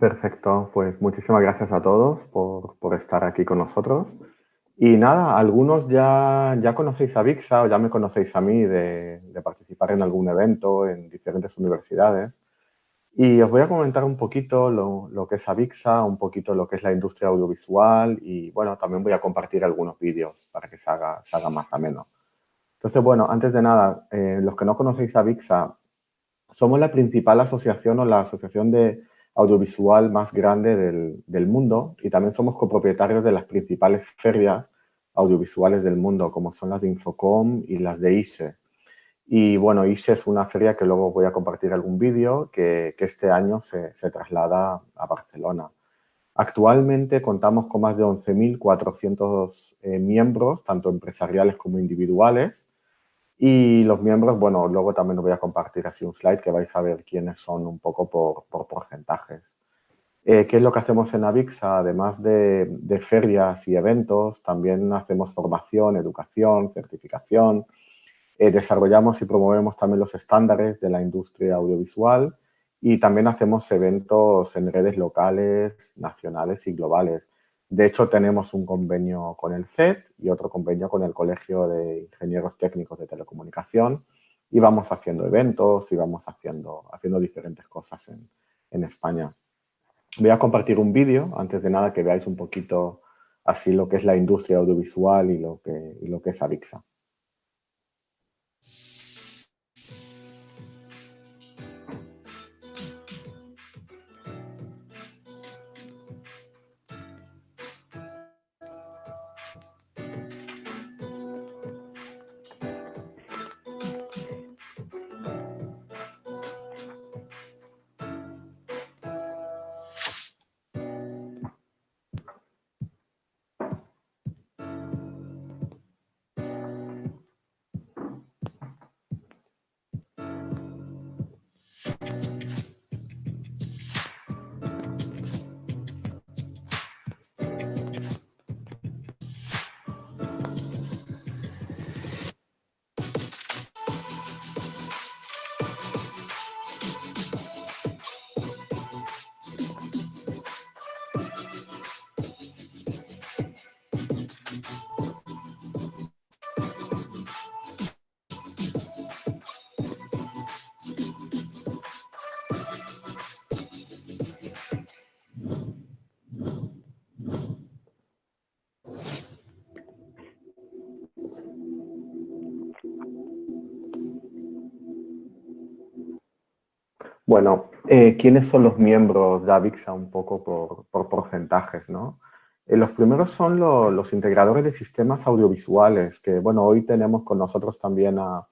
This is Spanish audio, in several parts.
Perfecto, pues muchísimas gracias a todos por estar aquí con nosotros. Y nada, algunos ya conocéis a VIXA o ya me conocéis a mí de participar en algún evento en diferentes universidades. Y os voy a comentar un poquito lo que es AVIXA, un poquito lo que es la industria audiovisual y bueno, también voy a compartir algunos vídeos para que se haga más ameno. Entonces, bueno, antes de nada, los que no conocéis a VIXA, somos la principal asociación o la asociación de audiovisual más grande del mundo y también somos copropietarios de las principales ferias audiovisuales del mundo, como son las de Infocom y las de ISE. Y bueno, ISE es una feria que luego voy a compartir algún vídeo que este año se traslada a Barcelona. Actualmente contamos con más de 11.400 miembros, tanto empresariales como individuales. Y los miembros, bueno, luego también os voy a compartir así un slide que vais a ver quiénes son un poco por porcentajes. ¿Qué es lo que hacemos en Avixa? Además de ferias y eventos, también hacemos formación, educación, certificación. Desarrollamos y promovemos también los estándares de la industria audiovisual y también hacemos eventos en redes locales, nacionales y globales. De hecho, tenemos un convenio con el CET y otro convenio con el Colegio de Ingenieros Técnicos de Telecomunicación y vamos haciendo eventos y vamos haciendo diferentes cosas en España. Voy a compartir un vídeo, antes de nada, que veáis un poquito así lo que es la industria audiovisual y lo que es Avixa. Bueno, ¿quiénes son los miembros de Avixa un poco por porcentajes, ¿no? Los primeros son los integradores de sistemas audiovisuales, que bueno, hoy tenemos con nosotros también a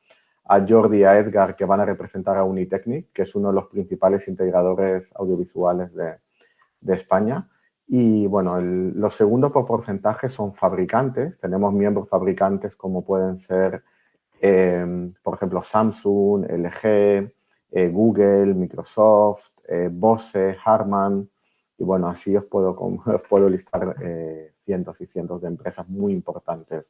Jordi y a Edgar, que van a representar a Unitecnic, que es uno de los principales integradores audiovisuales de España. Y bueno, los segundos por porcentaje son fabricantes. Tenemos miembros fabricantes como pueden ser, por ejemplo, Samsung, LG, Google, Microsoft, Bose, Harman, y bueno, así os puedo listar cientos y cientos de empresas muy importantes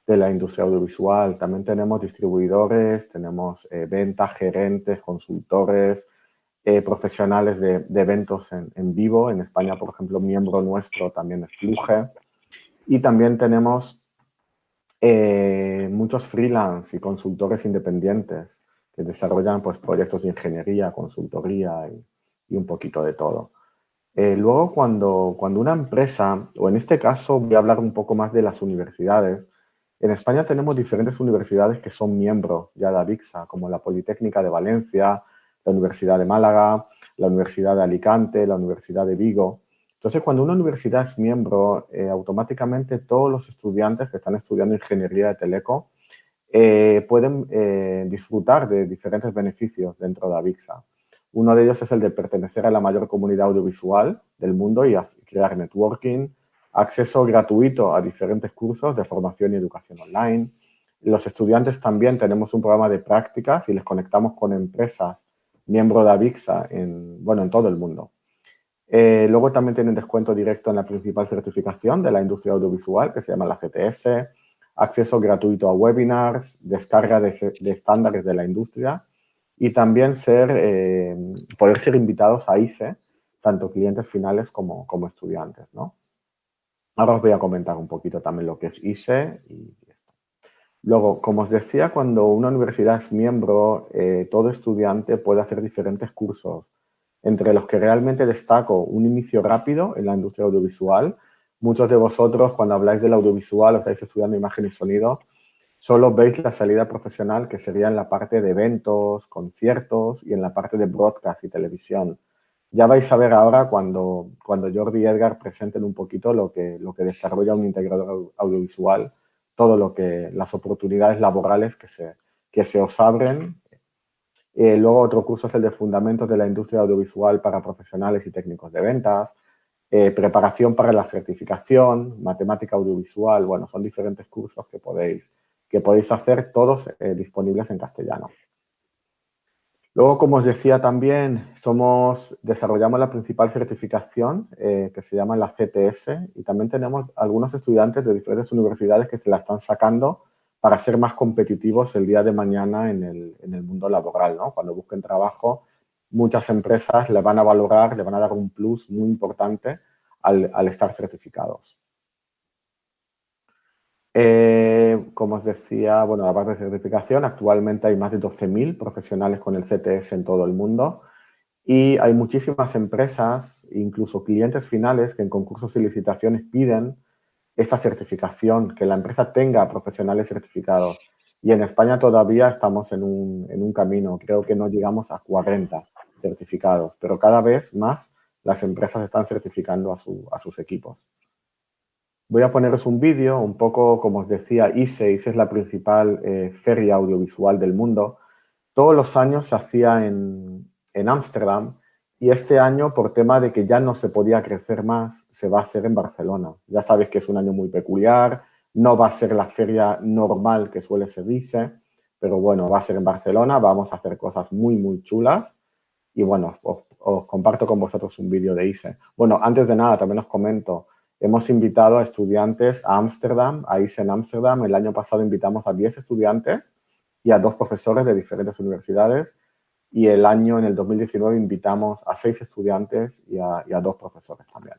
de la industria audiovisual. También tenemos distribuidores, tenemos ventas, gerentes, consultores, profesionales de eventos en vivo. En España, por ejemplo, miembro nuestro también es Fluge. Y también tenemos muchos freelance y consultores independientes que desarrollan pues, proyectos de ingeniería, consultoría y un poquito de todo. Luego, cuando una empresa, o en este caso voy a hablar un poco más de las universidades, en España tenemos diferentes universidades que son miembros ya de Avixa, como la Politécnica de Valencia, la Universidad de Málaga, la Universidad de Alicante, la Universidad de Vigo. Entonces, cuando una universidad es miembro, automáticamente todos los estudiantes que están estudiando ingeniería de teleco pueden disfrutar de diferentes beneficios dentro de Avixa. Uno de ellos es el de pertenecer a la mayor comunidad audiovisual del mundo y crear networking, acceso gratuito a diferentes cursos de formación y educación online. Los estudiantes también tenemos un programa de prácticas y les conectamos con empresas miembro de Avixa en todo el mundo. Luego también tienen descuento directo en la principal certificación de la industria audiovisual, que se llama la GTS, acceso gratuito a webinars, descarga de estándares de la industria y también poder ser invitados a ISE, tanto clientes finales como estudiantes, ¿no? Ahora os voy a comentar un poquito también lo que es ISE y esto. Luego, como os decía, cuando una universidad es miembro, todo estudiante puede hacer diferentes cursos, entre los que realmente destaco un inicio rápido en la industria audiovisual. Muchos de vosotros, cuando habláis del audiovisual o estáis estudiando imagen y sonido, solo veis la salida profesional, que sería en la parte de eventos, conciertos y en la parte de broadcast y televisión. Ya vais a ver ahora cuando Jordi y Edgar presenten un poquito lo que desarrolla un integrador audiovisual, todo lo que las oportunidades laborales que se os abren. Luego otro curso es el de Fundamentos de la Industria Audiovisual para Profesionales y Técnicos de Ventas, preparación para la certificación, matemática audiovisual. Bueno, son diferentes cursos que podéis hacer, todos disponibles en castellano. Luego, como os decía también, desarrollamos la principal certificación que se llama la CTS, y también tenemos algunos estudiantes de diferentes universidades que se la están sacando para ser más competitivos el día de mañana en el mundo laboral, ¿no? Cuando busquen trabajo, muchas empresas le van a valorar, le van a dar un plus muy importante al estar certificados. Como os decía, bueno, la parte de certificación, actualmente hay más de 12.000 profesionales con el CTS en todo el mundo, y hay muchísimas empresas, incluso clientes finales, que en concursos y licitaciones piden esta certificación, que la empresa tenga profesionales certificados. Y en España todavía estamos en un camino, creo que no llegamos a 40 certificados, pero cada vez más las empresas están certificando a sus equipos. Voy a poneros un vídeo, un poco como os decía, ISE es la principal feria audiovisual del mundo. Todos los años se hacía en Ámsterdam, y este año, por tema de que ya no se podía crecer más, se va a hacer en Barcelona. Ya sabéis que es un año muy peculiar, no va a ser la feria normal que suele ser ISE, pero bueno, va a ser en Barcelona, vamos a hacer cosas muy, muy chulas. Y bueno, os comparto con vosotros un vídeo de ISE. Bueno, antes de nada, también os comento, hemos invitado a estudiantes a Ámsterdam, a ISE en Ámsterdam. El año pasado invitamos a 10 estudiantes y a 2 profesores de diferentes universidades. Y en el 2019, invitamos a 6 estudiantes y a 2 profesores también.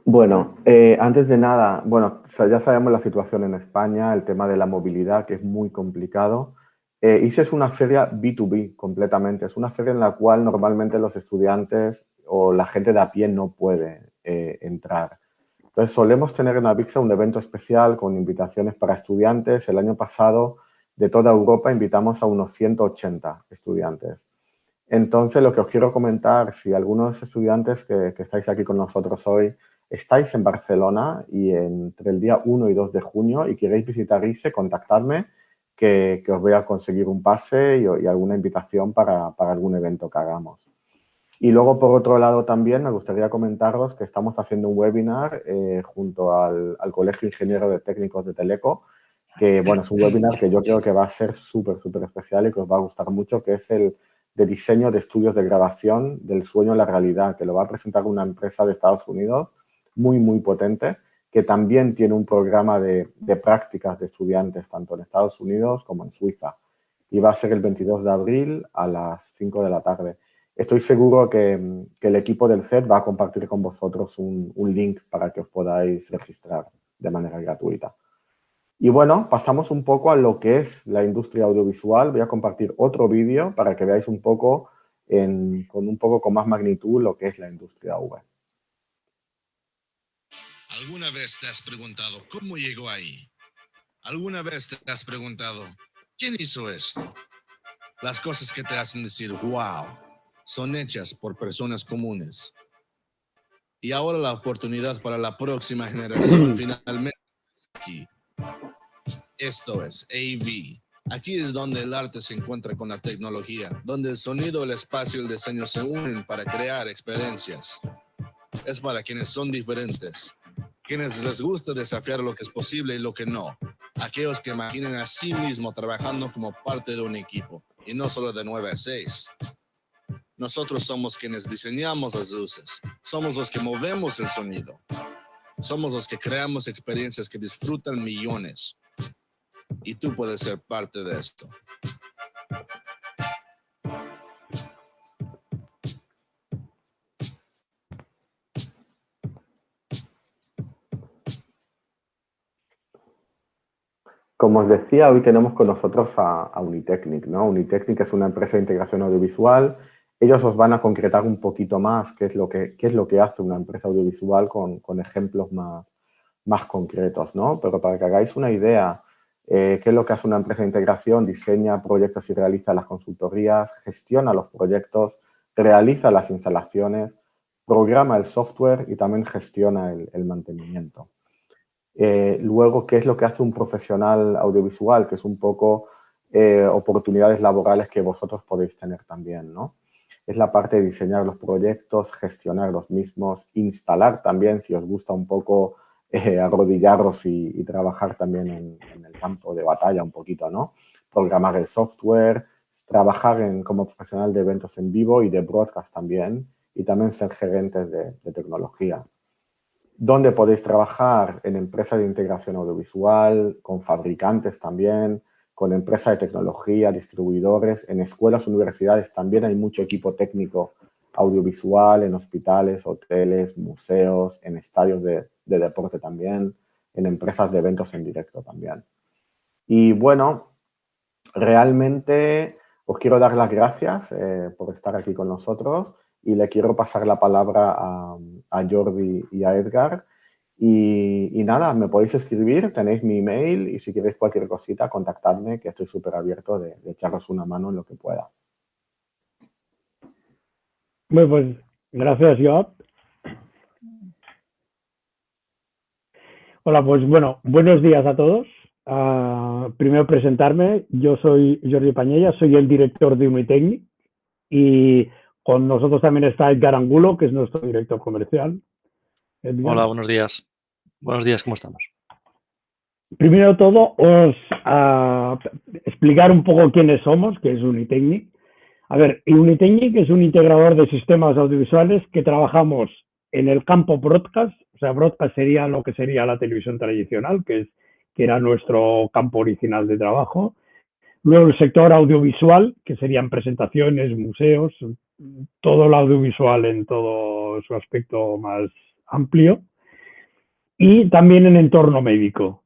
Bueno, antes de nada, bueno, ya sabemos la situación en España, el tema de la movilidad, que es muy complicado. ISE es una feria B2B completamente, es una feria en la cual normalmente los estudiantes o la gente de a pie no puede entrar. Entonces, solemos tener en Avixa un evento especial con invitaciones para estudiantes. El año pasado, de toda Europa, invitamos a unos 180 estudiantes. Entonces, lo que os quiero comentar, si algunos estudiantes que estáis aquí con nosotros hoy estáis en Barcelona y entre el día 1 y 2 de junio y queréis visitar ISE, contactadme, que os voy a conseguir un pase y alguna invitación para algún evento que hagamos. Y luego, por otro lado, también me gustaría comentaros que estamos haciendo un webinar junto al Colegio Ingeniero de Técnicos de Teleco, que bueno, es un webinar que yo creo que va a ser súper, súper especial y que os va a gustar mucho, que es el de diseño de estudios de grabación del sueño a la realidad, que lo va a presentar una empresa de Estados Unidos muy, muy potente, que también tiene un programa de prácticas de estudiantes, tanto en Estados Unidos como en Suiza. Y va a ser el 22 de abril a las 5 de la tarde. Estoy seguro que el equipo del CET va a compartir con vosotros un link para que os podáis registrar de manera gratuita. Y bueno, pasamos un poco a lo que es la industria audiovisual. Voy a compartir otro vídeo para que veáis un poco con más magnitud lo que es la industria AV. ¿Alguna vez te has preguntado cómo llegó ahí? ¿Alguna vez te has preguntado quién hizo esto? Las cosas que te hacen decir wow son hechas por personas comunes. Y ahora la oportunidad para la próxima generación finalmente está aquí. Esto es AV. Aquí es donde el arte se encuentra con la tecnología, donde el sonido, el espacio y el diseño se unen para crear experiencias. Es para quienes son diferentes, quienes les gusta desafiar lo que es posible y lo que no, aquellos que imaginan a sí mismos trabajando como parte de un equipo, y no solo de 9 a 6. Nosotros somos quienes diseñamos las luces, somos los que movemos el sonido, somos los que creamos experiencias que disfrutan millones. Y tú puedes ser parte de esto. Como os decía, hoy tenemos con nosotros a Unitechnic, ¿no? Unitechnic es una empresa de integración audiovisual. Ellos os van a concretar un poquito más qué es lo que hace una empresa audiovisual con ejemplos más concretos, ¿no? Pero para que hagáis una idea, qué es lo que hace una empresa de integración, diseña proyectos y realiza las consultorías, gestiona los proyectos, realiza las instalaciones, programa el software y también gestiona el mantenimiento. Luego, ¿qué es lo que hace un profesional audiovisual? Que es un poco oportunidades laborales que vosotros podéis tener también, ¿no? Es la parte de diseñar los proyectos, gestionar los mismos, instalar también, si os gusta un poco arrodillaros y trabajar también en el campo de batalla un poquito, ¿no? Programar el software, trabajar como profesional de eventos en vivo y de broadcast también, y también ser gerentes de tecnología. ¿Dónde podéis trabajar? En empresas de integración audiovisual, con fabricantes también, con empresas de tecnología, distribuidores, en escuelas, universidades también hay mucho equipo técnico audiovisual, en hospitales, hoteles, museos, en estadios de deporte también, en empresas de eventos en directo también. Y bueno, realmente os quiero dar las gracias por estar aquí con nosotros y le quiero pasar la palabra a Jordi y a Edgar. Y nada, me podéis escribir, tenéis mi email y si queréis cualquier cosita, contactadme, que estoy súper abierto de echaros una mano en lo que pueda. Bueno, pues gracias, Joab. Hola, pues bueno, buenos días a todos. Primero presentarme, yo soy Jordi Pañella, soy el director de Unitechnic y con nosotros también está Edgar Angulo, que es nuestro director comercial. Edgar. Hola, buenos días. Buenos días, ¿cómo estamos? Primero de todo, os explicar un poco quiénes somos, que es Unitechnic. A ver, Unitechnic es un integrador de sistemas audiovisuales que trabajamos en el campo broadcast, o sea, broadcast sería lo que sería la televisión tradicional, que era nuestro campo original de trabajo. Luego el sector audiovisual, que serían presentaciones, museos, todo el audiovisual en todo su aspecto más amplio. Y también en entorno médico.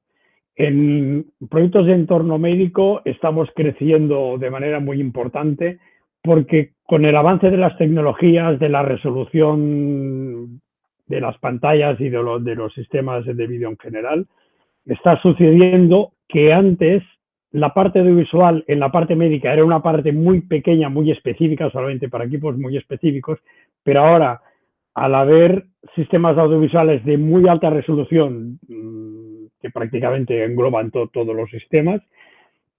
En proyectos de entorno médico estamos creciendo de manera muy importante porque con el avance de las tecnologías, de la resolución de las pantallas y de los sistemas de vídeo en general, está sucediendo que antes la parte audiovisual en la parte médica era una parte muy pequeña, muy específica, solamente para equipos muy específicos, pero ahora, al haber sistemas audiovisuales de muy alta resolución, que prácticamente engloban todos los sistemas,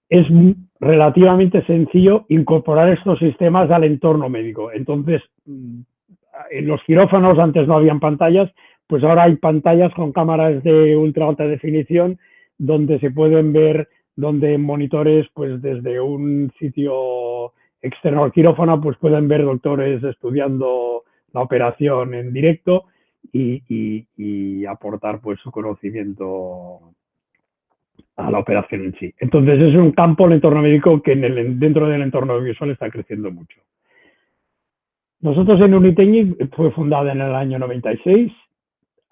es relativamente sencillo incorporar estos sistemas al entorno médico. Entonces, en los quirófanos antes no habían pantallas, pues ahora hay pantallas con cámaras de ultra alta definición donde se pueden ver, donde monitores, pues desde un sitio externo al quirófano, pues pueden ver doctores estudiando la operación en directo y aportar pues su conocimiento a la operación en sí. Entonces es un campo, el entorno médico, que dentro del entorno audiovisual está creciendo mucho. Nosotros en Unitechnic fue fundada en el año 96.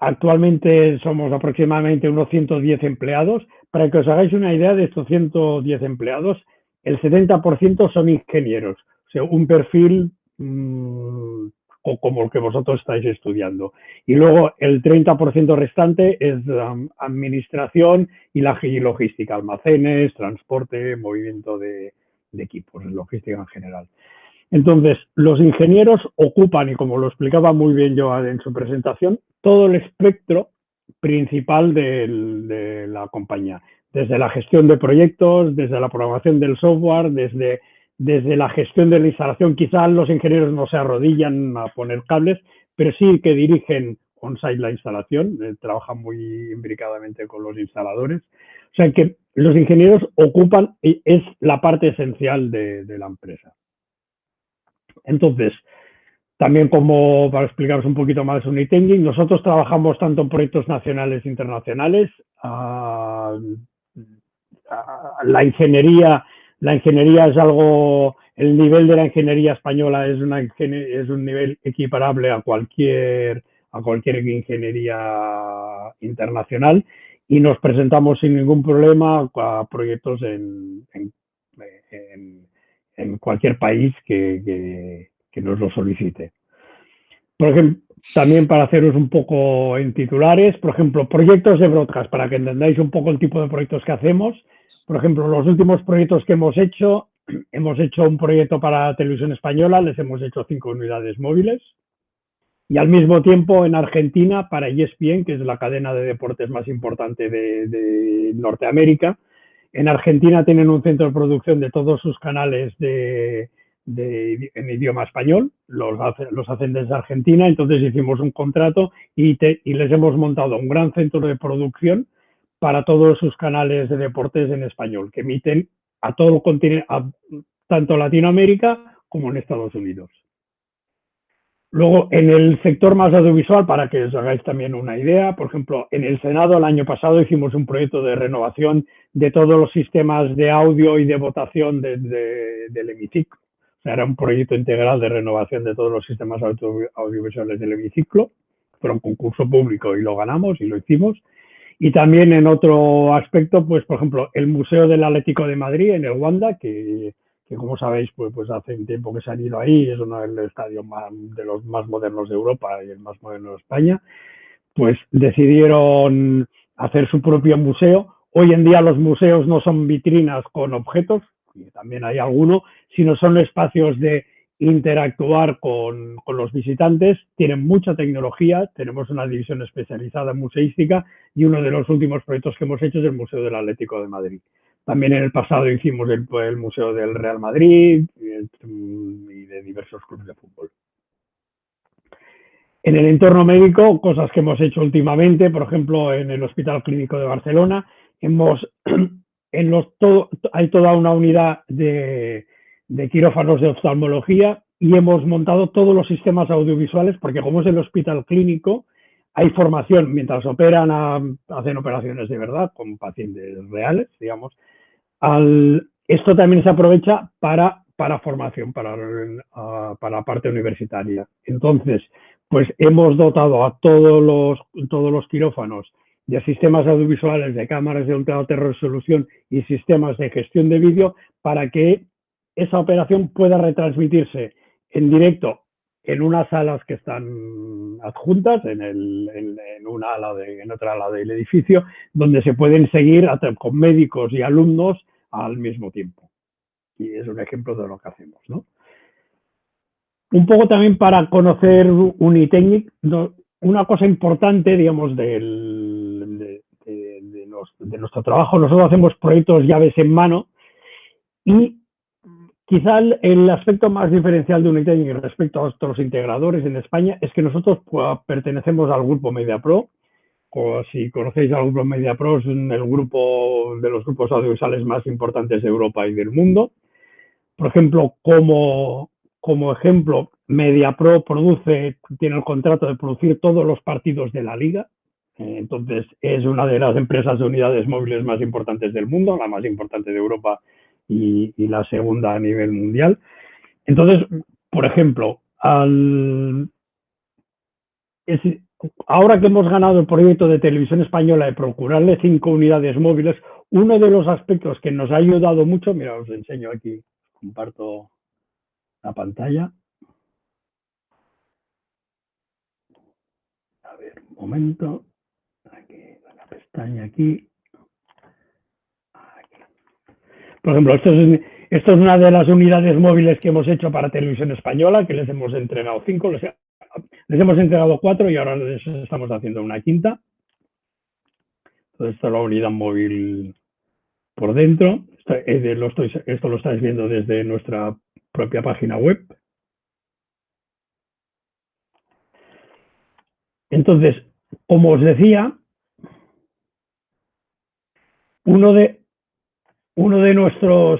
Actualmente somos aproximadamente unos 110 empleados. Para que os hagáis una idea de estos 110 empleados, el 70% son ingenieros, o sea, un perfil como el que vosotros estáis estudiando. Y luego el 30% restante es administración y logística, almacenes, transporte, movimiento de equipos, logística en general. Entonces, los ingenieros ocupan, y como lo explicaba muy bien Joan en su presentación, todo el espectro principal de la compañía, desde la gestión de proyectos, desde la programación del software, desde la gestión de la instalación. Quizás los ingenieros no se arrodillan a poner cables, pero sí que dirigen on-site la instalación, trabajan muy imbricadamente con los instaladores. O sea que los ingenieros ocupan, es la parte esencial de la empresa. Entonces, también como para explicaros un poquito más Unitenging, nosotros trabajamos tanto en proyectos nacionales e internacionales. La ingeniería es algo, el nivel de la ingeniería española es un nivel equiparable a cualquier ingeniería internacional, y nos presentamos sin ningún problema a proyectos en cualquier país que nos lo solicite. Por ejemplo, también para haceros un poco en titulares, por ejemplo, proyectos de broadcast, para que entendáis un poco el tipo de proyectos que hacemos. Por ejemplo, los últimos proyectos que hemos hecho un proyecto para Televisión Española, les hemos hecho 5 unidades móviles. Y al mismo tiempo en Argentina, para ESPN, que es la cadena de deportes más importante de Norteamérica. En Argentina tienen un centro de producción de todos sus canales en idioma español, los hacen desde Argentina. Entonces hicimos un contrato y les hemos montado un gran centro de producción para todos sus canales de deportes en español, que emiten a todo el continente, tanto Latinoamérica como en Estados Unidos. Luego, en el sector más audiovisual, para que os hagáis también una idea, por ejemplo, en el Senado el año pasado hicimos un proyecto de renovación de todos los sistemas de audio y de votación del hemiciclo. O sea, era un proyecto integral de renovación de todos los sistemas audiovisuales del hemiciclo. Fue un concurso público y lo ganamos y lo hicimos. Y también en otro aspecto, pues por ejemplo, el Museo del Atlético de Madrid en el Wanda, que como sabéis, pues hace un tiempo que se han ido ahí, es uno de los estadios de los más modernos de Europa y el más moderno de España. Pues decidieron hacer su propio museo. Hoy en día los museos no son vitrinas con objetos, y también hay alguno, sino son espacios de interactuar con los visitantes. Tienen mucha tecnología, tenemos una división especializada en museística, y uno de los últimos proyectos que hemos hecho es el Museo del Atlético de Madrid. También en el pasado hicimos el Museo del Real Madrid y de diversos clubes de fútbol. En el entorno médico, cosas que hemos hecho últimamente, por ejemplo, en el Hospital Clínico de Barcelona, hay toda una unidad de quirófanos de oftalmología, y hemos montado todos los sistemas audiovisuales, porque como es el Hospital Clínico, hay formación mientras operan, hacen operaciones de verdad con pacientes reales, digamos. Esto también se aprovecha para formación, para la parte universitaria. Entonces, pues hemos dotado a todos los quirófanos de sistemas audiovisuales, de cámaras de ultra alta resolución y sistemas de gestión de vídeo, para que esa operación pueda retransmitirse en directo en unas salas que están adjuntas en otra ala del edificio, donde se pueden seguir con médicos y alumnos al mismo tiempo. Y es un ejemplo de lo que hacemos, ¿no? Un poco también para conocer Unitenging, una cosa importante, digamos, de nuestro trabajo. Nosotros hacemos proyectos llaves en mano, y quizá el aspecto más diferencial de Unitenging respecto a otros integradores en España es que nosotros pertenecemos al grupo MediaPro. Si conocéis al grupo MediaPro, es el grupo de los grupos audiovisuales más importantes de Europa y del mundo. Por ejemplo, como ejemplo, MediaPro tiene el contrato de producir todos los partidos de la liga. Entonces, es una de las empresas de unidades móviles más importantes del mundo, la más importante de Europa y la segunda a nivel mundial. Entonces, por ejemplo, ahora que hemos ganado el proyecto de Televisión Española de procurarle 5 unidades móviles, uno de los aspectos que nos ha ayudado mucho, mira, os enseño aquí, comparto la pantalla. A ver, un momento. Aquí, la pestaña aquí. Por ejemplo, esto es una de las unidades móviles que hemos hecho para Televisión Española, que les hemos entregado 5, les hemos entregado 4 y ahora les estamos haciendo una quinta. Entonces, esta es la unidad móvil por dentro. Esto lo estáis viendo desde nuestra propia página web. Entonces, como os decía, uno de nuestros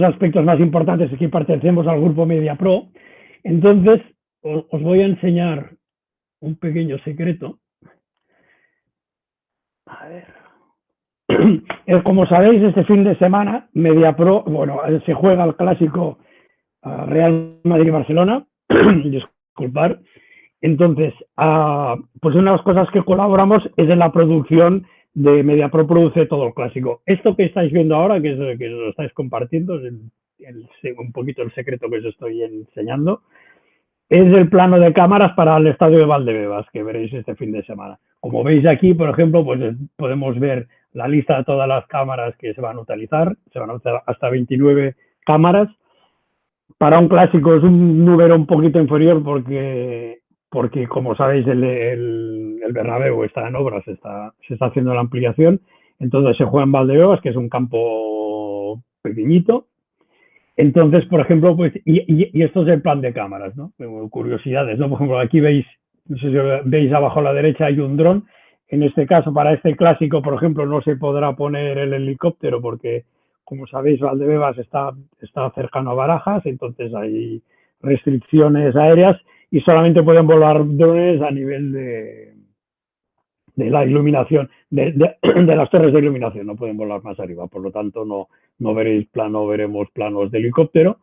aspectos más importantes es que pertenecemos al grupo MediaPro. Entonces, os voy a enseñar un pequeño secreto. A ver. Como sabéis, este fin de semana, MediaPro, bueno, se juega el clásico Real Madrid-Barcelona. Disculpar. Entonces, pues una de las cosas que colaboramos es en la producción de MediaPro produce todo el clásico. Esto que estáis viendo ahora, que lo estáis compartiendo, es un poquito el secreto que os estoy enseñando, es el plano de cámaras para el estadio de Valdebebas, que veréis este fin de semana. Como veis aquí, por ejemplo, pues podemos ver la lista de todas las cámaras que se van a utilizar. Se van a utilizar hasta 29 cámaras. Para un clásico es un número un poquito inferior porque como sabéis, el Bernabéu está en obras, se está haciendo la ampliación. Entonces se juega en Valdebebas, que es un campo pequeñito. Entonces, por ejemplo, pues, y esto es el plan de cámaras, ¿no? Curiosidades, ¿no? Por ejemplo, aquí veis, no sé si veis abajo a la derecha hay un dron. En este caso, para este clásico, por ejemplo, no se podrá poner el helicóptero porque, como sabéis, Valdebebas está cercano a Barajas, entonces hay restricciones aéreas y solamente pueden volar drones a nivel de la iluminación, de las torres de iluminación, no pueden volar más arriba, por lo tanto no veremos planos de helicóptero.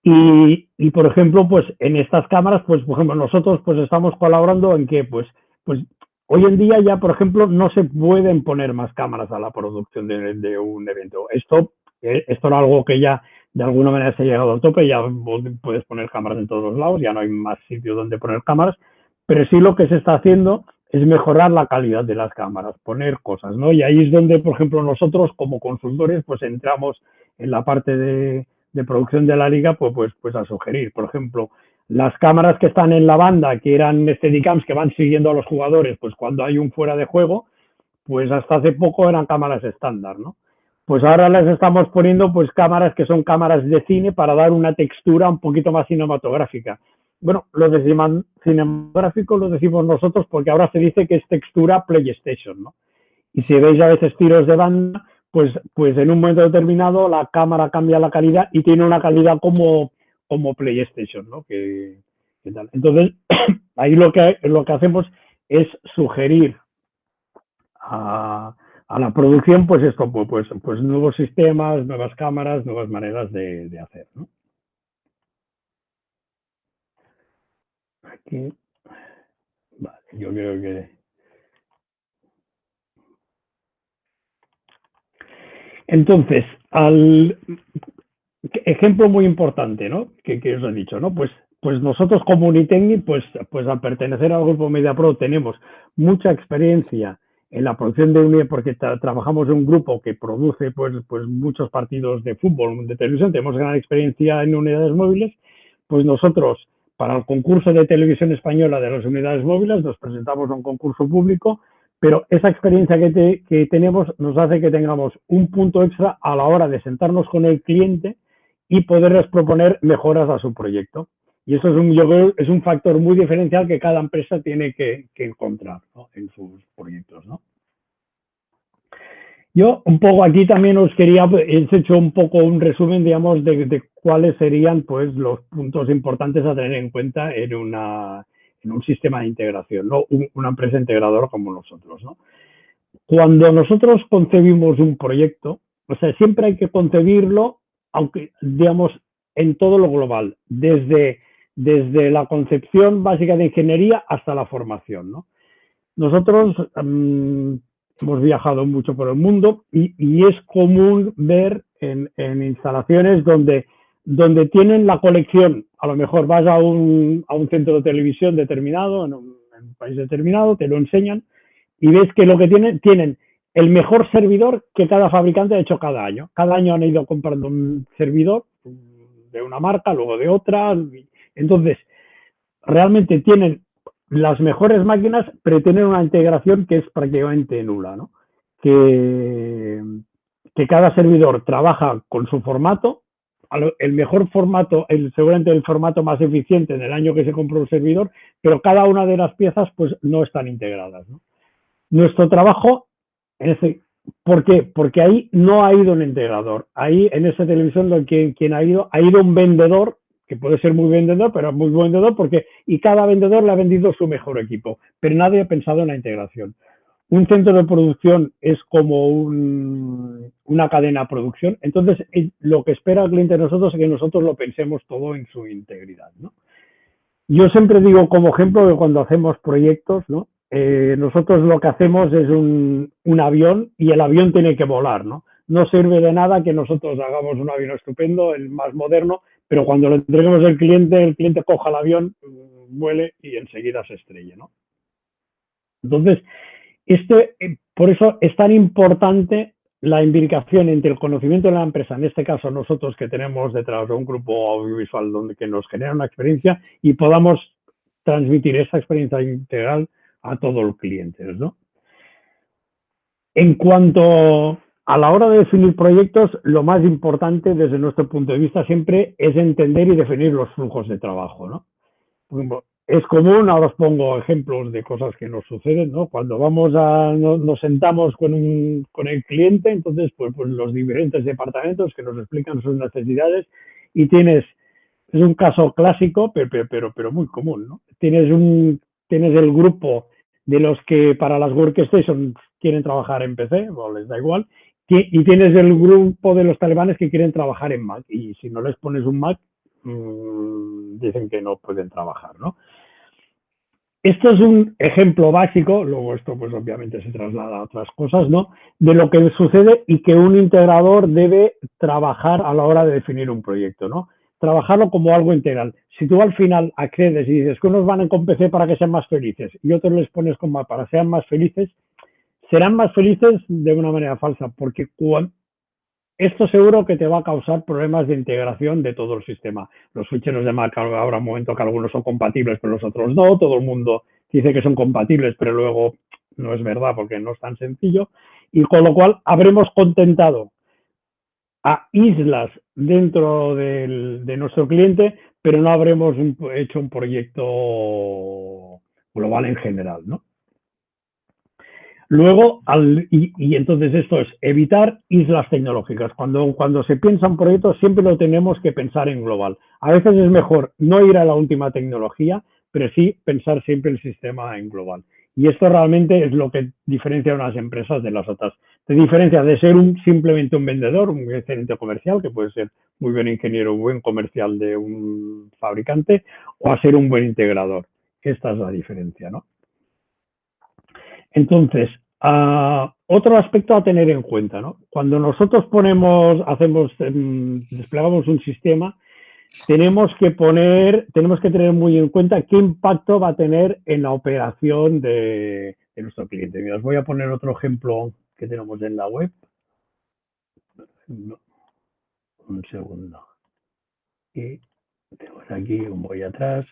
Y por ejemplo, pues en estas cámaras, pues por ejemplo, nosotros pues estamos colaborando en que pues hoy en día ya, por ejemplo, no se pueden poner más cámaras a la producción de un evento. Esto era algo que ya de alguna manera se ha llegado al tope, ya puedes poner cámaras en todos los lados, ya no hay más sitios donde poner cámaras, pero sí lo que se está haciendo es mejorar la calidad de las cámaras, poner cosas, ¿no? Y ahí es donde, por ejemplo, nosotros como consultores pues entramos en la parte de producción de la liga, pues a sugerir. Por ejemplo, las cámaras que están en la banda, que eran Steadicams que van siguiendo a los jugadores, pues cuando hay un fuera de juego, pues hasta hace poco eran cámaras estándar, ¿no? Pues ahora les estamos poniendo pues cámaras que son cámaras de cine para dar una textura un poquito más cinematográfica. Bueno, lo de cinematográfico lo decimos nosotros porque ahora se dice que es textura PlayStation, ¿no? Y si veis a veces tiros de banda, pues en un momento determinado la cámara cambia la calidad y tiene una calidad como PlayStation, ¿no? ¿Qué tal? Entonces, ahí lo que hacemos es sugerir a la producción, pues esto, pues nuevos sistemas, nuevas cámaras, nuevas maneras de hacer, ¿no? Aquí, vale, yo creo que... Entonces, ejemplo muy importante, ¿no? Que os he dicho, ¿no? Pues nosotros como Unitecnic, pues al pertenecer al grupo MediaPro tenemos mucha experiencia en la producción de unidades, porque trabajamos en un grupo que produce pues muchos partidos de fútbol, de televisión, tenemos gran experiencia en unidades móviles, pues nosotros para el concurso de Televisión Española de las unidades móviles nos presentamos a un concurso público, pero esa experiencia que tenemos nos hace que tengamos un punto extra a la hora de sentarnos con el cliente y poderles proponer mejoras a su proyecto. Y eso yo creo es un factor muy diferencial que cada empresa tiene que encontrar, ¿no? En sus proyectos, ¿no? Yo un poco aquí también he hecho un poco un resumen, digamos, de cuáles serían pues los puntos importantes a tener en cuenta en un sistema de integración, ¿no? Una empresa integradora como nosotros, ¿no? Cuando nosotros concebimos un proyecto, o sea, siempre hay que concebirlo, aunque, digamos, en todo lo global, desde desde la concepción básica de ingeniería hasta la formación, ¿no? Nosotros hemos viajado mucho por el mundo y es común ver en instalaciones donde tienen la colección, a lo mejor vas a un centro de televisión determinado, en un país determinado, te lo enseñan y ves que lo que tienen el mejor servidor que cada fabricante ha hecho cada año. Cada año han ido comprando un servidor de una marca, luego de otra. Entonces, realmente tienen las mejores máquinas, pero tienen una integración que es prácticamente nula, ¿no? Que cada servidor trabaja con su formato, el mejor formato, seguramente el formato más eficiente en el año que se compró el servidor, pero cada una de las piezas pues no están integradas, ¿no? Nuestro trabajo, ¿por qué? Porque ahí no ha ido un integrador. Ahí en esa televisión quien ha ido un vendedor, que puede ser muy vendedor, pero muy vendedor y cada vendedor le ha vendido su mejor equipo, pero nadie ha pensado en la integración. Un centro de producción es como una cadena de producción, entonces lo que espera el cliente de nosotros es que nosotros lo pensemos todo en su integridad, ¿no? Yo siempre digo como ejemplo que cuando hacemos proyectos, ¿no? Nosotros lo que hacemos es un avión y el avión tiene que volar, ¿no? No sirve de nada que nosotros hagamos un avión estupendo, el más moderno, pero cuando lo entreguemos al cliente, el cliente coja el avión, vuele y enseguida se estrelle, ¿no? Entonces, por eso es tan importante la imbricación entre el conocimiento de la empresa, en este caso nosotros que tenemos detrás de un grupo audiovisual que nos genera una experiencia y podamos transmitir esa experiencia integral a todos los clientes, ¿no? En cuanto a la hora de definir proyectos, lo más importante desde nuestro punto de vista siempre es entender y definir los flujos de trabajo, ¿no? Es común, ahora os pongo ejemplos de cosas que nos suceden, ¿no? Cuando nos sentamos con el cliente, entonces pues los diferentes departamentos que nos explican sus necesidades y es un caso clásico, pero muy común, ¿no? Tienes el grupo de los que para las workstations quieren trabajar en PC, o les da igual, y tienes el grupo de los talibanes que quieren trabajar en Mac, y si no les pones un Mac, dicen que no pueden trabajar, ¿no? Esto es un ejemplo básico, luego esto pues obviamente se traslada a otras cosas, ¿no? De lo que sucede y que un integrador debe trabajar a la hora de definir un proyecto, ¿no? Trabajarlo como algo integral. Si tú al final accedes y dices que unos van con PC para que sean más felices y otros les pones con Mac para que sean más felices, serán más felices de una manera falsa, porque esto seguro que te va a causar problemas de integración de todo el sistema. Los ficheros de Mac habrá un momento que algunos son compatibles, pero los otros no. Todo el mundo dice que son compatibles, pero luego no es verdad porque no es tan sencillo. Y con lo cual habremos contentado a islas dentro de nuestro cliente, pero no habremos hecho un proyecto global en general, ¿no? Luego, y entonces esto es evitar islas tecnológicas. Cuando se piensa un proyecto siempre lo tenemos que pensar en global. A veces es mejor no ir a la última tecnología, pero sí pensar siempre el sistema en global. Y esto realmente es lo que diferencia a unas empresas de las otras. Te diferencia de ser simplemente un vendedor, un excelente comercial, que puede ser muy buen ingeniero, buen comercial de un fabricante, o a ser un buen integrador. Esta es la diferencia, ¿no? Entonces, otro aspecto a tener en cuenta, ¿no? Cuando nosotros desplegamos un sistema, tenemos que tener muy en cuenta qué impacto va a tener en la operación de nuestro cliente. Mira, os voy a poner otro ejemplo que tenemos en la web. Un segundo. Y tenemos aquí, voy atrás.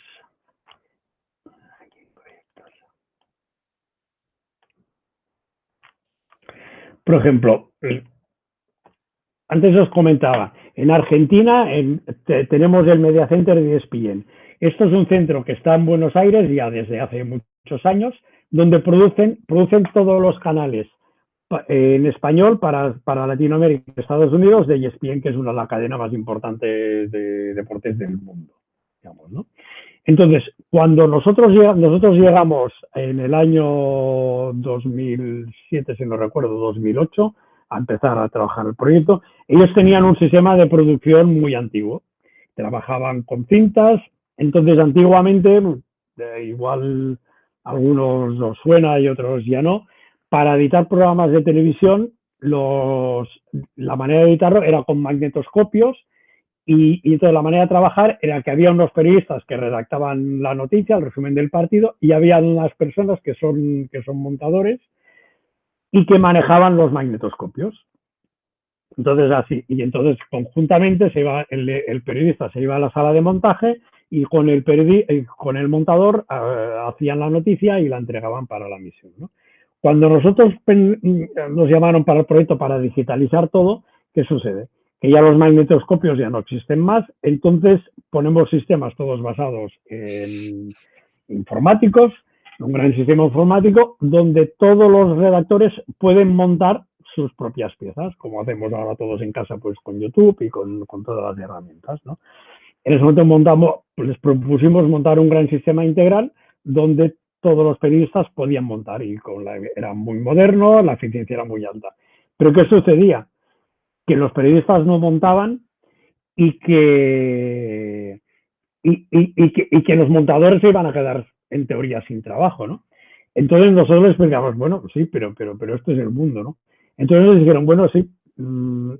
Por ejemplo, antes os comentaba, en Argentina tenemos el Media Center de ESPN. Esto es un centro que está en Buenos Aires ya desde hace muchos años, donde producen todos los canales en español para Latinoamérica y Estados Unidos de ESPN, que es la cadena más importante de deportes del mundo, digamos, ¿no? Entonces, cuando nosotros llegamos en el año 2007, si no recuerdo, 2008, a empezar a trabajar el proyecto, ellos tenían un sistema de producción muy antiguo. Trabajaban con cintas, Entonces, antiguamente, igual algunos os suena y otros ya no, para editar programas de televisión, la manera de editarlo era con magnetoscopios y entonces la manera de trabajar era que había unos periodistas que redactaban la noticia, el resumen del partido, y había unas personas que son montadores y que manejaban los magnetoscopios. Entonces, así, y entonces conjuntamente el periodista se iba a la sala de montaje y con el montador hacían la noticia y la entregaban para la emisión, ¿no? Cuando nosotros nos llamaron para el proyecto para digitalizar todo, ¿qué sucede? Que ya los magnetoscopios ya no existen más, entonces ponemos sistemas todos basados en informáticos, un gran sistema informático donde todos los redactores pueden montar sus propias piezas, como hacemos ahora todos en casa pues con YouTube y con todas las herramientas, ¿no? En ese momento les propusimos montar un gran sistema integral donde todos los periodistas podían montar y era muy moderno, la eficiencia era muy alta. Pero ¿qué sucedía? Que los periodistas no montaban y que los montadores se iban a quedar en teoría sin trabajo, ¿no? Entonces nosotros les explicamos, bueno, sí, pero esto es el mundo, ¿no? Entonces nos dijeron, bueno, sí,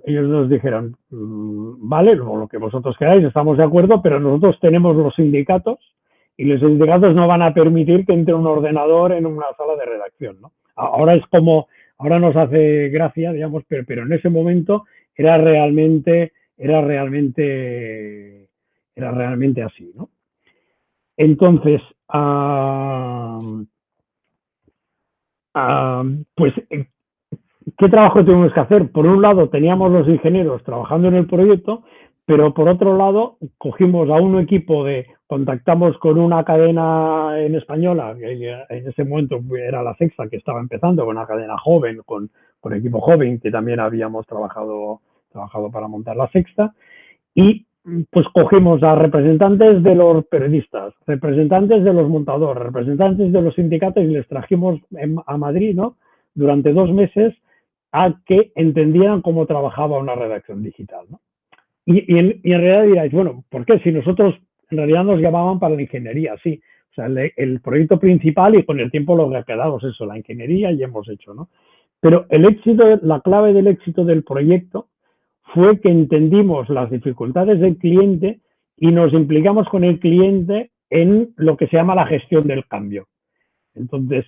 ellos nos dijeron, vale, lo que vosotros queráis, estamos de acuerdo, pero nosotros tenemos los sindicatos y los sindicatos no van a permitir que entre un ordenador en una sala de redacción, ¿no? Ahora nos hace gracia, digamos, pero en ese momento era realmente así, ¿no? Entonces, pues, ¿qué trabajo tenemos que hacer? Por un lado, teníamos los ingenieros trabajando en el proyecto, pero por otro lado, cogimos a un equipo contactamos con una cadena en española, que en ese momento era La Sexta, que estaba empezando, con una cadena joven, con equipo joven, que también habíamos trabajado para montar La Sexta, y pues cogimos a representantes de los periodistas, representantes de los montadores, representantes de los sindicatos y les trajimos a Madrid, ¿no? Durante 2 meses a que entendieran cómo trabajaba una redacción digital, ¿no? Y en realidad diráis, bueno, ¿por qué? Si nosotros en realidad nos llamaban para la ingeniería, sí. O sea, el proyecto principal y con el tiempo lo que ha quedado es eso, la ingeniería y hemos hecho, ¿no? Pero la clave del éxito del proyecto fue que entendimos las dificultades del cliente y nos implicamos con el cliente en lo que se llama la gestión del cambio. Entonces,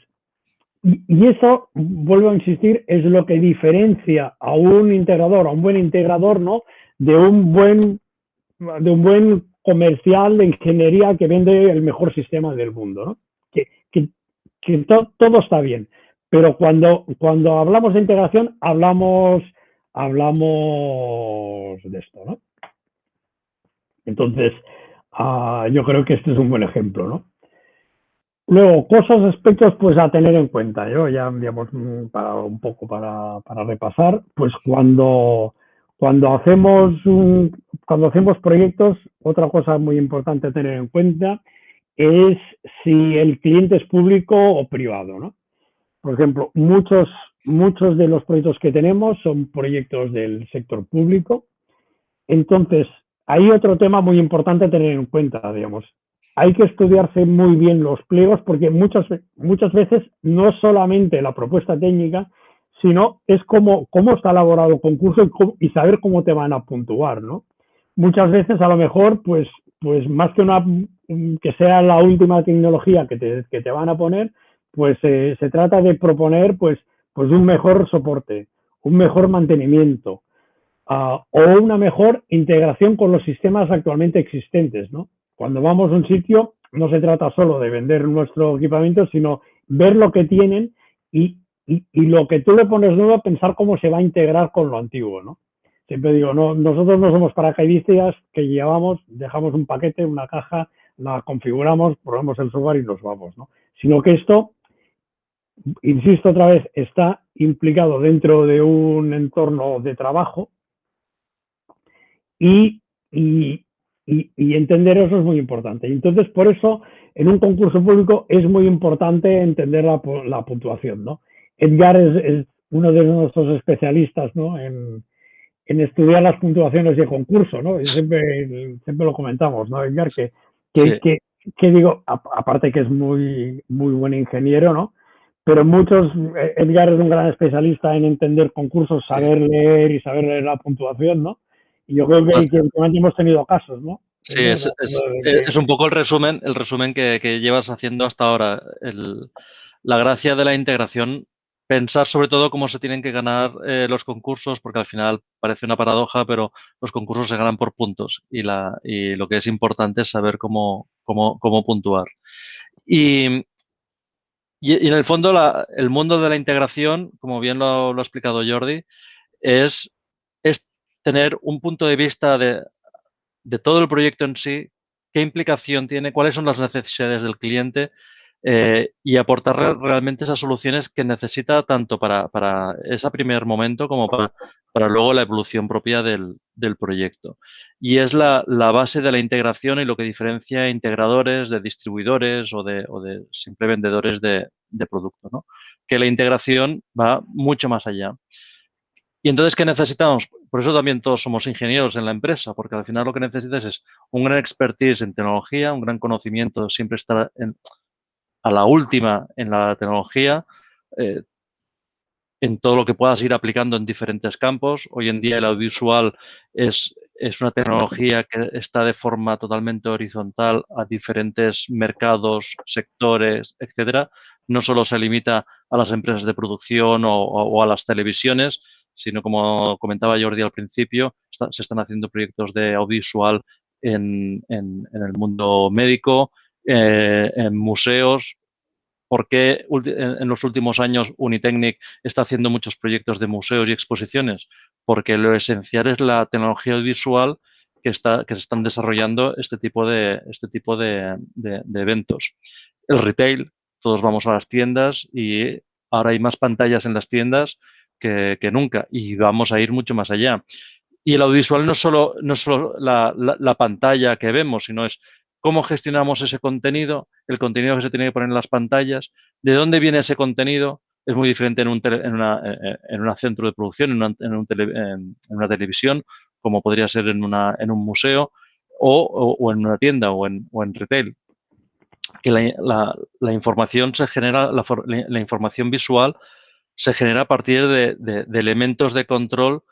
y eso, vuelvo a insistir, es lo que diferencia a un integrador, a un buen integrador, ¿no? De un buen comercial de ingeniería que vende el mejor sistema del mundo, ¿no? Que todo está bien, pero cuando hablamos de integración hablamos de esto, ¿no? Entonces, yo creo que este es un buen ejemplo, ¿no? Luego, aspectos pues a tener en cuenta. Yo ya, digamos, para repasar, pues cuando hacemos proyectos, otra cosa muy importante a tener en cuenta es si el cliente es público o privado, ¿no? Por ejemplo, muchos de los proyectos que tenemos son proyectos del sector público. Entonces, hay otro tema muy importante a tener en cuenta, digamos. Hay que estudiarse muy bien los pliegos porque muchas veces no es solamente la propuesta técnica, sino es cómo está elaborado el concurso y saber cómo te van a puntuar, ¿no? Muchas veces, a lo mejor, pues más que sea la última tecnología que te van a poner, pues se trata de proponer pues un mejor soporte, un mejor mantenimiento, o una mejor integración con los sistemas actualmente existentes, ¿no? Cuando vamos a un sitio no se trata solo de vender nuestro equipamiento, sino ver lo que tienen y lo que tú le pones nuevo, pensar cómo se va a integrar con lo antiguo, ¿no? Siempre digo, nosotros no somos paracaidistas que dejamos un paquete, una caja, la configuramos, probamos el software y nos vamos, ¿no? Sino que esto, insisto otra vez, está implicado dentro de un entorno de trabajo y entender eso es muy importante. Y entonces, por eso, en un concurso público es muy importante entender la puntuación, ¿no? Edgar es uno de nuestros especialistas, ¿no? en estudiar las puntuaciones de concurso, ¿no? Y siempre lo comentamos, ¿no, Edgar? Que que, que, que digo, aparte que es muy, muy buen ingeniero, ¿no? Pero Edgar es un gran especialista en entender concursos, saber leer y saber leer la puntuación, ¿no? Y yo creo que hemos tenido casos, ¿no? Sí, es un poco el resumen que llevas haciendo hasta ahora. La gracia de la integración, pensar sobre todo cómo se tienen que ganar los concursos, porque al final parece una paradoja, pero los concursos se ganan por puntos y lo que es importante es saber cómo puntuar. Y en el fondo, el mundo de la integración, como bien lo ha explicado Jordi, es tener un punto de vista de todo el proyecto en sí, qué implicación tiene, cuáles son las necesidades del cliente y aportar realmente esas soluciones que necesita tanto para ese primer momento como para luego la evolución propia del proyecto. Y es la base de la integración y lo que diferencia integradores de distribuidores o de simple vendedores de producto, ¿no? Que la integración va mucho más allá. Y entonces, ¿qué necesitamos? Por eso también todos somos ingenieros en la empresa, porque al final lo que necesitas es un gran expertise en tecnología, un gran conocimiento, siempre estar a la última en la tecnología, en todo lo que puedas ir aplicando en diferentes campos. Hoy en día el audiovisual es una tecnología que está de forma totalmente horizontal a diferentes mercados, sectores, etcétera. No solo se limita a las empresas de producción o a las televisiones, sino, como comentaba Jordi al principio, se están haciendo proyectos de audiovisual en el mundo médico, en museos. ¿Por qué en los últimos años Unitecnic está haciendo muchos proyectos de museos y exposiciones? Porque lo esencial es la tecnología audiovisual que se están desarrollando este tipo de eventos. El retail, todos vamos a las tiendas y ahora hay más pantallas en las tiendas que nunca y vamos a ir mucho más allá. Y el audiovisual no es solo la pantalla que vemos, sino es cómo gestionamos ese contenido, el contenido que se tiene que poner en las pantallas, de dónde viene ese contenido. Es muy diferente en un centro de producción, en una televisión, como podría ser en un museo o en una tienda o en retail. Que la información se genera, la información visual se genera a partir de elementos de control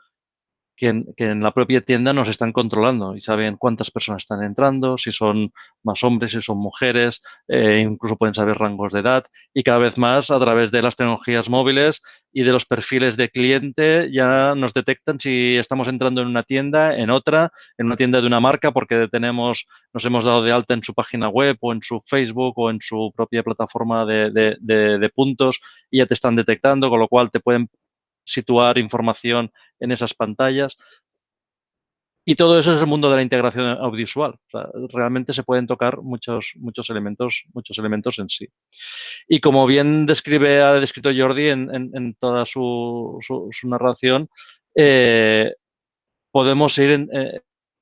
que en la propia tienda nos están controlando y saben cuántas personas están entrando, si son más hombres, si son mujeres, incluso pueden saber rangos de edad y cada vez más a través de las tecnologías móviles y de los perfiles de cliente ya nos detectan si estamos entrando en una tienda, en otra, en una tienda de una marca porque nos hemos dado de alta en su página web o en su Facebook o en su propia plataforma de puntos y ya te están detectando, con lo cual te pueden situar información en esas pantallas. Y todo eso es el mundo de la integración audiovisual. O sea, realmente se pueden tocar muchos elementos en sí. Y como bien ha descrito Jordi en toda su narración, podemos ir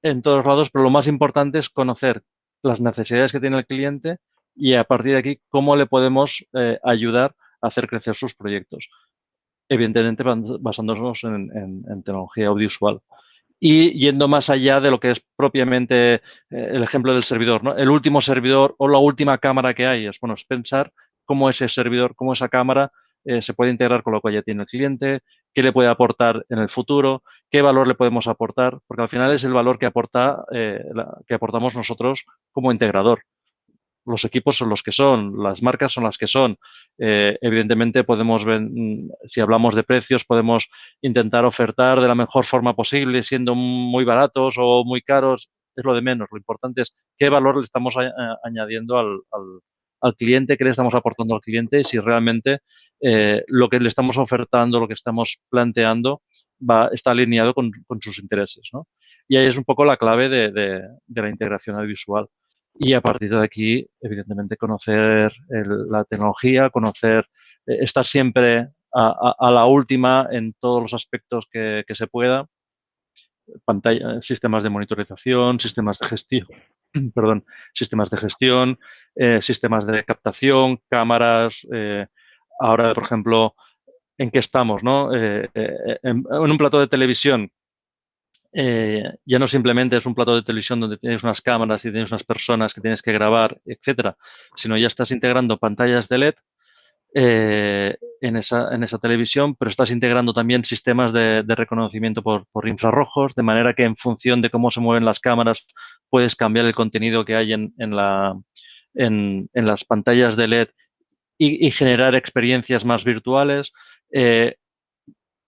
en todos lados, pero lo más importante es conocer las necesidades que tiene el cliente y a partir de aquí cómo le podemos ayudar a hacer crecer sus proyectos. Evidentemente basándonos en tecnología audiovisual. Y yendo más allá de lo que es propiamente el ejemplo del servidor, ¿no? El último servidor o la última cámara que hay. Es pensar cómo ese servidor, cómo esa cámara se puede integrar con lo que ya tiene el cliente, qué le puede aportar en el futuro, qué valor le podemos aportar, porque al final es el valor que aportamos nosotros como integrador. Los equipos son los que son, las marcas son las que son. Evidentemente podemos ver, si hablamos de precios, podemos intentar ofertar de la mejor forma posible, siendo muy baratos o muy caros, es lo de menos. Lo importante es qué valor le estamos añadiendo al cliente, qué le estamos aportando al cliente y si realmente lo que le estamos ofertando, lo que estamos planteando, está alineado con sus intereses, ¿no? Y ahí es un poco la clave de la integración audiovisual. Y a partir de aquí, evidentemente, conocer la tecnología, estar siempre a la última en todos los aspectos que se pueda. Sistemas de monitorización, sistemas de gestión, perdón, sistemas de gestión, sistemas de captación, cámaras. Ahora, por ejemplo, ¿en qué estamos, no? En un plató de televisión ya no simplemente es un plato de televisión donde tienes unas cámaras y tienes unas personas que tienes que grabar, etcétera, sino ya estás integrando pantallas de LED en esa televisión, pero estás integrando también sistemas de reconocimiento por infrarrojos, de manera que en función de cómo se mueven las cámaras puedes cambiar el contenido que hay en las pantallas de LED y generar experiencias más virtuales.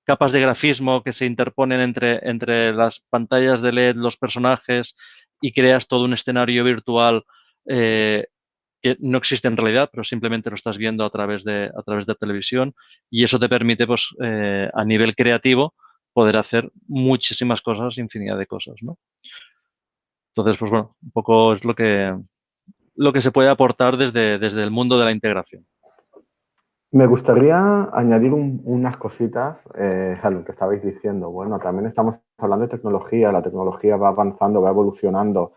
Capas de grafismo que se interponen entre las pantallas de LED, los personajes, y creas todo un escenario virtual que no existe en realidad, pero simplemente lo estás viendo a través de televisión, y eso te permite, pues, a nivel creativo, poder hacer muchísimas cosas, infinidad de cosas, ¿no? Entonces, pues bueno, un poco es lo que se puede aportar desde el mundo de la integración. Me gustaría añadir unas cositas a lo que estabais diciendo. Bueno, también estamos hablando de tecnología, la tecnología va avanzando, va evolucionando.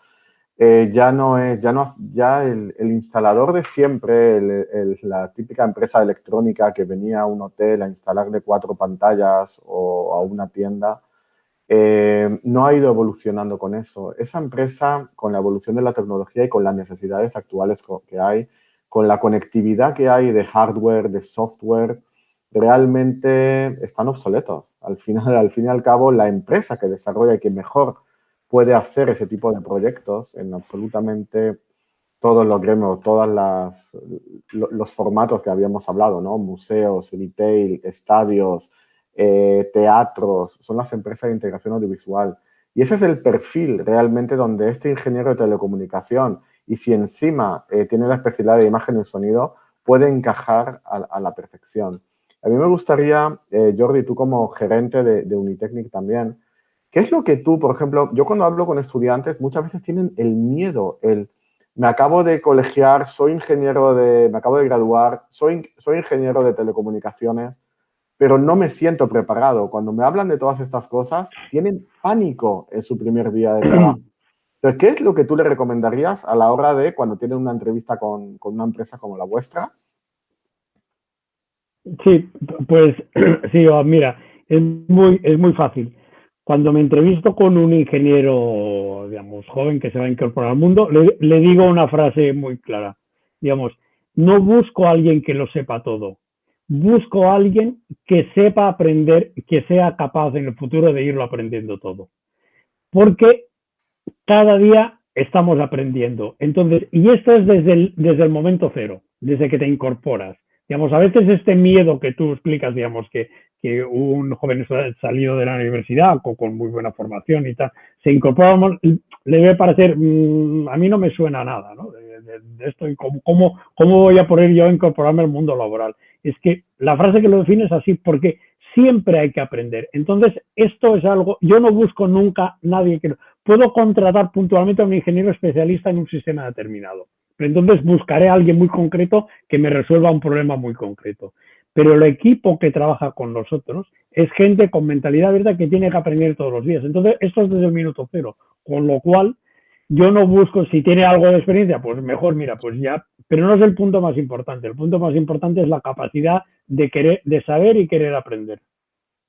Ya el instalador de siempre, la típica empresa electrónica que venía a un hotel a instalarle 4 pantallas o a una tienda, no ha ido evolucionando con eso. Esa empresa, con la evolución de la tecnología y con las necesidades actuales que hay, con la conectividad que hay de hardware, de software, realmente están obsoletos. Al fin y al cabo, la empresa que desarrolla y que mejor puede hacer ese tipo de proyectos en absolutamente todos los gremios, los formatos que habíamos hablado, ¿no? Museos, retail, estadios, teatros, son las empresas de integración audiovisual. Y ese es el perfil realmente donde este ingeniero de telecomunicación, y si encima tiene la especialidad de imagen y sonido, puede encajar a la perfección. A mí me gustaría, Jordi, tú como gerente de Unitecnic también, ¿qué es lo que tú, por ejemplo, yo cuando hablo con estudiantes, muchas veces tienen el miedo, me acabo de colegiar, me acabo de graduar, soy ingeniero de telecomunicaciones, pero no me siento preparado. Cuando me hablan de todas estas cosas, tienen pánico en su primer día de trabajo. Entonces, ¿qué es lo que tú le recomendarías a la hora de cuando tienen una entrevista con una empresa como la vuestra? Sí, pues sí, mira, es muy fácil. Cuando me entrevisto con un ingeniero, digamos, joven que se va a incorporar al mundo, le digo una frase muy clara. Digamos, no busco a alguien que lo sepa todo, busco a alguien que sepa aprender, que sea capaz en el futuro de irlo aprendiendo todo. Porque cada día estamos aprendiendo. Entonces, y esto es desde el momento cero, desde que te incorporas. Digamos, a veces este miedo que tú explicas, digamos, que un joven salido de la universidad con muy buena formación y tal, se incorpora, le debe parecer, a mí no me suena nada, ¿no? De esto y cómo voy a poder yo incorporarme al mundo laboral. Es que la frase que lo define es así, porque siempre hay que aprender. Entonces, esto es algo, yo no busco nunca nadie que... Puedo contratar puntualmente a un ingeniero especialista en un sistema determinado. Pero entonces buscaré a alguien muy concreto que me resuelva un problema muy concreto. Pero el equipo que trabaja con nosotros es gente con mentalidad abierta que tiene que aprender todos los días. Entonces, esto es desde el minuto cero. Con lo cual, yo no busco, si tiene algo de experiencia, pues mejor, mira, pues ya. Pero no es el punto más importante. El punto más importante es la capacidad de querer, de saber y querer aprender.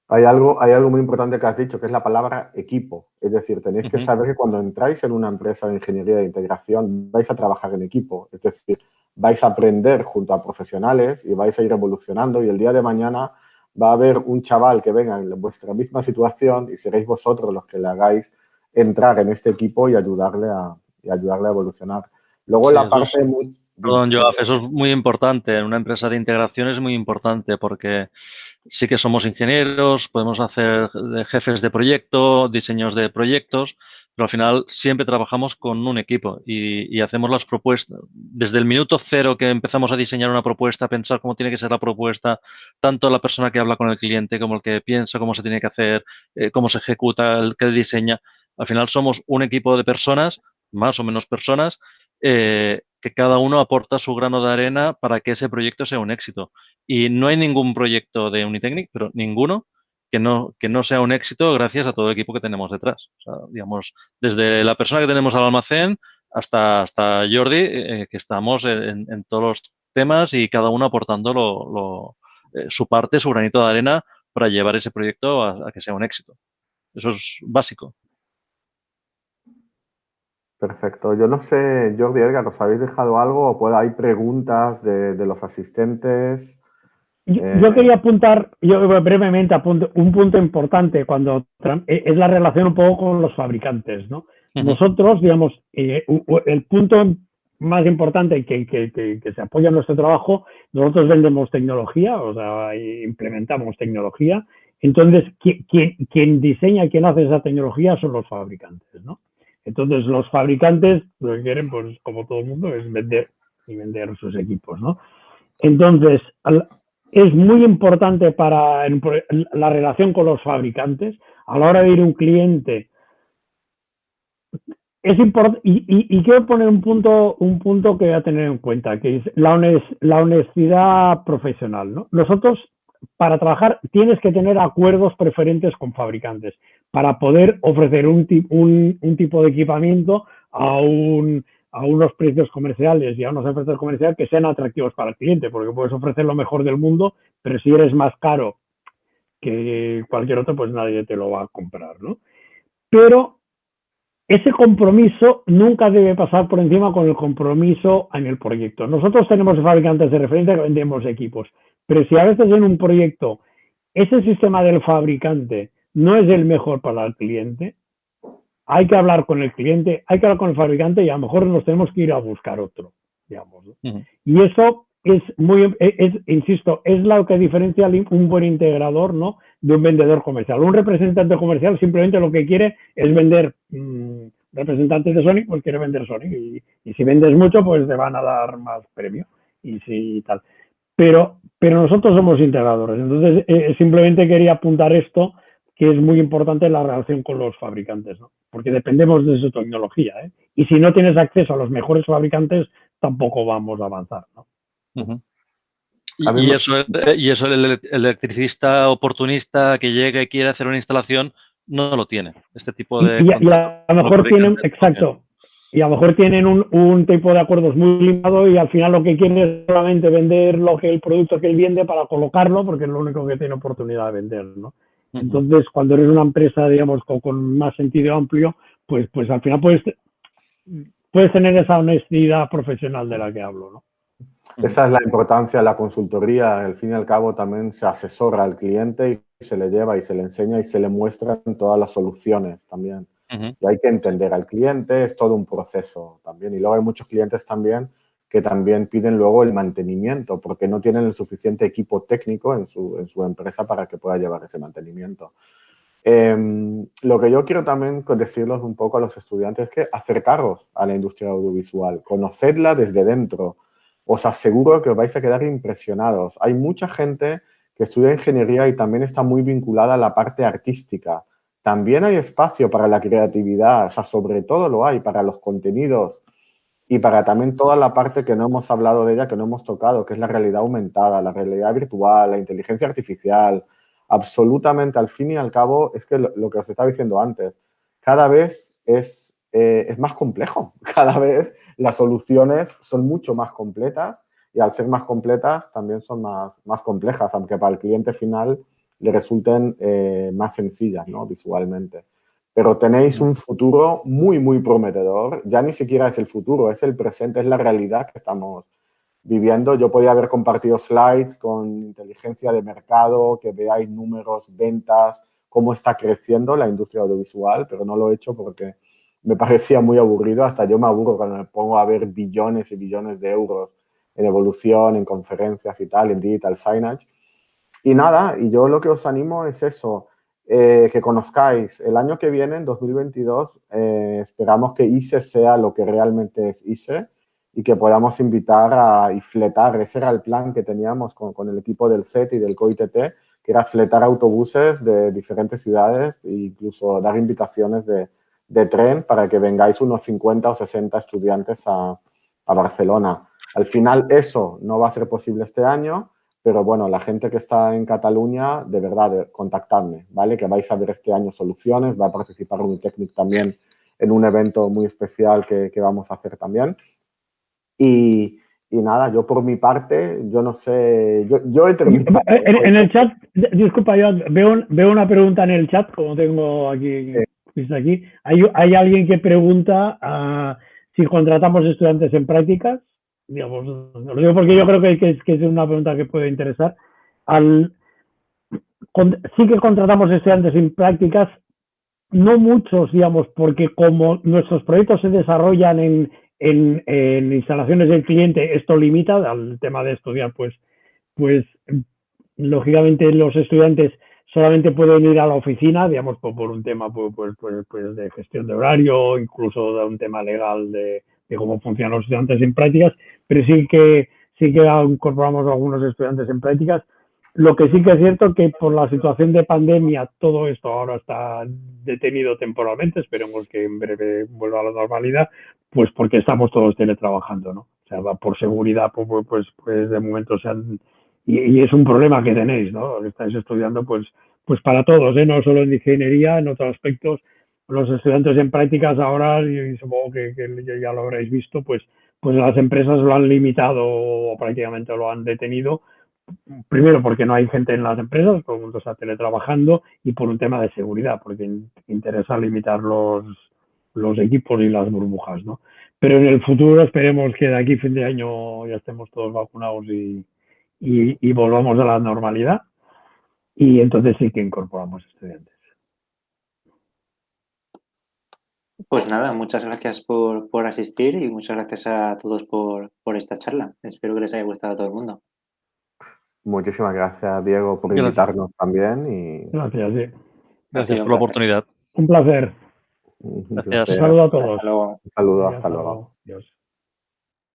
Hay algo muy importante que has dicho, que es la palabra equipo. Es decir, tenéis que saber que cuando entráis en una empresa de ingeniería de integración vais a trabajar en equipo. Es decir, vais a aprender junto a profesionales y vais a ir evolucionando, y el día de mañana va a haber un chaval que venga en vuestra misma situación y seréis vosotros los que le hagáis entrar en este equipo y ayudarle a evolucionar. Luego Sí, la parte muy... perdón, Joaf, eso es muy importante. En una empresa de integración es muy importante porque sí que somos ingenieros, podemos hacer jefes de proyecto, diseños de proyectos, pero al final siempre trabajamos con un equipo y hacemos las propuestas. Desde el minuto cero que empezamos a diseñar una propuesta, a pensar cómo tiene que ser la propuesta, tanto la persona que habla con el cliente como el que piensa cómo se tiene que hacer, cómo se ejecuta, el que diseña. Al final somos un equipo de personas, más o menos personas, que cada uno aporta su grano de arena para que ese proyecto sea un éxito. Y no hay ningún proyecto de Unitecnic, pero ninguno que no sea un éxito gracias a todo el equipo que tenemos detrás. O sea, digamos, desde la persona que tenemos al almacén hasta Jordi, que estamos en todos los temas y cada uno aportando su parte, su granito de arena para llevar ese proyecto a que sea un éxito. Eso es básico. Perfecto. Yo no sé, Jordi, Edgar, ¿os habéis dejado algo o hay preguntas de los asistentes? Yo quería apuntar, brevemente apunto, un punto importante cuando es la relación un poco con los fabricantes, ¿no? Nosotros, digamos, el punto más importante que se apoya en nuestro trabajo, nosotros vendemos tecnología, o sea, implementamos tecnología. Entonces, quien diseña, quien hace esa tecnología son los fabricantes, ¿no? Entonces, los fabricantes lo que quieren, pues, como todo el mundo, es vender y vender sus equipos, ¿no? Entonces, es muy importante para la relación con los fabricantes a la hora de ir a un cliente. Es importante, y quiero poner un punto que voy a tener en cuenta, que es la honestidad profesional, ¿no? Nosotros, para trabajar, tienes que tener acuerdos preferentes con fabricantes para poder ofrecer un tipo de equipamiento a unos precios comerciales y a unos ofertas comerciales que sean atractivos para el cliente, porque puedes ofrecer lo mejor del mundo, pero si eres más caro que cualquier otro, pues nadie te lo va a comprar, ¿no? Pero ese compromiso nunca debe pasar por encima con el compromiso en el proyecto. Nosotros tenemos fabricantes de referencia que vendemos equipos, pero si a veces en un proyecto ese sistema del fabricante no es el mejor para el cliente, hay que hablar con el cliente, hay que hablar con el fabricante y a lo mejor nos tenemos que ir a buscar otro, digamos, ¿no? Y eso es insisto, es lo que diferencia un buen integrador, ¿no?, de un vendedor comercial. Un representante comercial simplemente lo que quiere es vender representantes de Sony, pues quiere vender Sony. Y si vendes mucho, pues te van a dar más premio. Y si tal. Pero nosotros somos integradores. Entonces, simplemente quería apuntar esto, que es muy importante en la relación con los fabricantes, ¿no? Porque dependemos de su tecnología, ¿eh? Y si no tienes acceso a los mejores fabricantes, tampoco vamos a avanzar, ¿no? Y eso el electricista oportunista que llega y quiere hacer una instalación no lo tiene. Este tipo de y a lo mejor tienen, exacto, y a lo mejor tienen un tipo de acuerdos muy limitado y al final lo que quieren es solamente vender el producto que él vende para colocarlo, porque es lo único que tiene oportunidad de vender, ¿no? Entonces, cuando eres una empresa, digamos, con más sentido amplio, pues al final puedes tener esa honestidad profesional de la que hablo, ¿no? Esa es la importancia de la consultoría. Al fin y al cabo también se asesora al cliente y se le lleva y se le enseña y se le muestran todas las soluciones también. Y hay que entender al cliente, es todo un proceso también. Y luego hay muchos clientes también que también piden luego el mantenimiento porque no tienen el suficiente equipo técnico en su empresa para que pueda llevar ese mantenimiento. Lo que yo quiero también decirles un poco a los estudiantes es que acercaros a la industria audiovisual, conocedla desde dentro. Os aseguro que os vais a quedar impresionados. Hay mucha gente que estudia ingeniería y también está muy vinculada a la parte artística. También hay espacio para la creatividad, o sea, sobre todo lo hay para los contenidos y para también toda la parte que no hemos hablado de ella, que no hemos tocado, que es la realidad aumentada, la realidad virtual, la inteligencia artificial. Absolutamente, al fin y al cabo, es que lo que os estaba diciendo antes, cada vez es más complejo, cada vez las soluciones son mucho más completas y al ser más completas también son más complejas, aunque para el cliente final le resulten más sencillas, ¿no?, visualmente. Pero tenéis un futuro muy, muy prometedor. Ya ni siquiera es el futuro, es el presente, es la realidad que estamos viviendo. Yo podía haber compartido slides con inteligencia de mercado, que veáis números, ventas, cómo está creciendo la industria audiovisual, pero no lo he hecho porque me parecía muy aburrido. Hasta yo me aburro cuando me pongo a ver billones y billones de euros en evolución, en conferencias y tal, en digital signage. Y nada, y yo lo que os animo es eso, que conozcáis. El año que viene, en 2022, esperamos que ISE sea lo que realmente es ISE y que podamos invitar y fletar. Ese era el plan que teníamos con el equipo del CET y del COITT, que era fletar autobuses de diferentes ciudades e incluso dar invitaciones de tren para que vengáis unos 50 o 60 estudiantes a Barcelona. Al final eso no va a ser posible este año, pero bueno, la gente que está en Cataluña, de verdad, contactadme, ¿vale? Que vais a ver este año soluciones, va a participar Unitechnic también en un evento muy especial que vamos a hacer también. Y nada, yo por mi parte, yo no sé, yo he terminado. En el chat, disculpa, yo veo una pregunta en el chat, como tengo aquí. Sí. visto aquí. Hay alguien que pregunta si contratamos estudiantes en prácticas. Digamos, lo digo porque yo creo que es una pregunta que puede interesar. Sí que contratamos estudiantes en prácticas, no muchos, digamos, porque como nuestros proyectos se desarrollan en instalaciones del cliente, esto limita al tema de estudiar, pues lógicamente los estudiantes solamente pueden ir a la oficina, digamos, por un tema pues de gestión de horario, incluso de un tema legal de cómo funcionan los estudiantes en prácticas, pero sí que incorporamos a algunos estudiantes en prácticas. Lo que sí que es cierto que por la situación de pandemia todo esto ahora está detenido temporalmente, esperemos que en breve vuelva a la normalidad, pues porque estamos todos teletrabajando, ¿no? O sea, por seguridad, pues de momento se han... Y es un problema que tenéis, ¿no? Que estáis estudiando, pues para todos, ¿eh? No solo en ingeniería, en otros aspectos. Los estudiantes en prácticas ahora, y supongo que ya lo habréis visto, pues las empresas lo han limitado o prácticamente lo han detenido. Primero porque no hay gente en las empresas, todo el mundo está teletrabajando, y por un tema de seguridad, porque interesa limitar los equipos y las burbujas, ¿no? Pero en el futuro esperemos que de aquí a fin de año ya estemos todos vacunados y volvamos a la normalidad, y entonces sí que incorporamos estudiantes. Pues nada, muchas gracias por asistir y muchas gracias a todos por esta charla. Espero que les haya gustado a todo el mundo. Muchísimas gracias, Diego, por Gracias. invitarnos también. Y Gracias, sí. Gracias sido por la un placer. oportunidad. Un placer. un Gracias. Un saludo a todos. Hasta luego. saludo, Venga, hasta luego. Adiós.